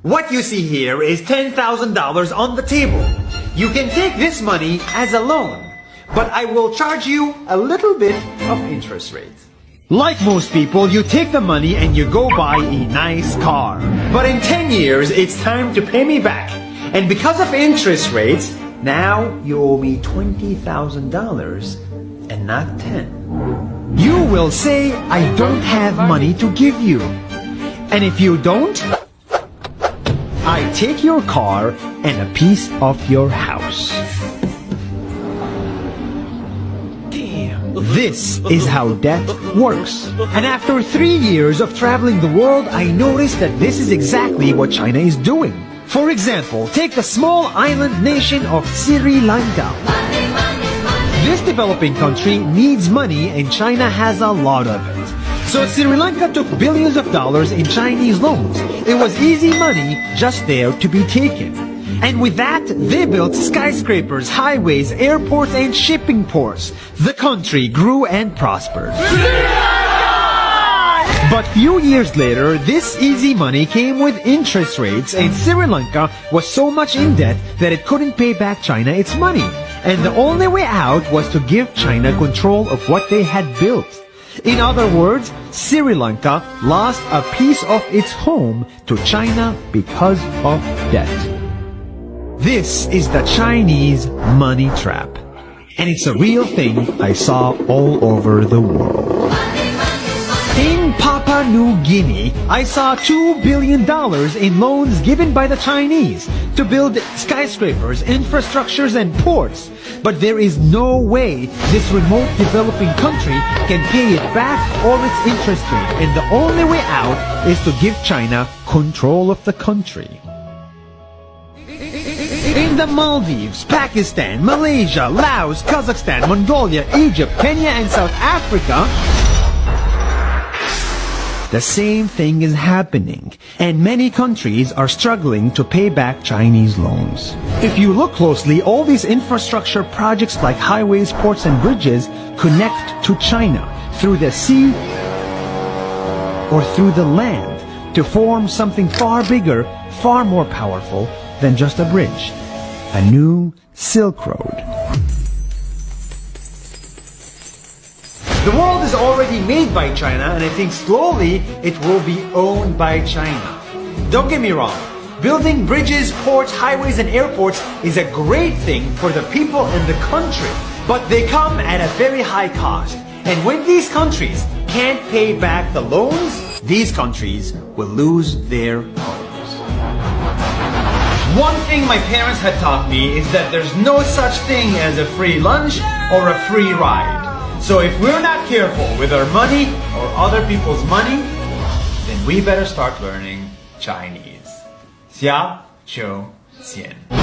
What you see here is $10,000 on the table. You can take this money as a loan, but I will charge you a little bit of interest rate. Like most people, you take the money and you go buy a nice car. But in 10 years, it's time to pay me back. And because of interest rates, now you owe me $20,000 and not 10. You will say, I don't have money to give you. And if you don't, I take your car and a piece of your house. This is how debt works. And after 3 years of traveling the world, I noticed that this is exactly what China is doing. For example, take the small island nation of Sri Lanka. This developing country needs money and China has a lot of it. So Sri Lanka took billions of dollars in Chinese loans. It was easy money just there to be taken. And with that, they built skyscrapers, highways, airports, and shipping ports. The country grew and prospered. But few years later, this easy money came with interest rates, and Sri Lanka was so much in debt that it couldn't pay back China its money. And the only way out was to give China control of what they had built. In other words, Sri Lanka lost a piece of its home to China because of debt. This is the Chinese money trap. And it's a real thing I saw all over the world. In Papua New Guinea, I saw $2 billion in loans given by the Chinese to build skyscrapers, infrastructures, and ports. But there is no way this remote developing country can pay it back or its interest rate. And the only way out is to give China control of the country. In the Maldives, Pakistan, Malaysia, Laos, Kazakhstan, Mongolia, Egypt, Kenya, and South Africa, the same thing is happening, and many countries are struggling to pay back Chinese loans. If you look closely, all these infrastructure projects like highways, ports, and bridges connect to China through the sea or through the land to form something far bigger, far more powerful than just a bridge, a new Silk Road. The world is already made by China, and I think slowly it will be owned by China. Don't get me wrong, building bridges, ports, highways, and airports is a great thing for the people and the country, but they come at a very high cost. And when these countries can't pay back the loans, these countries will lose their homes. One thing my parents had taught me is that there's no such thing as a free lunch or a free ride. So if we're not careful with our money or other people's money, then we better start learning Chinese. 下周见。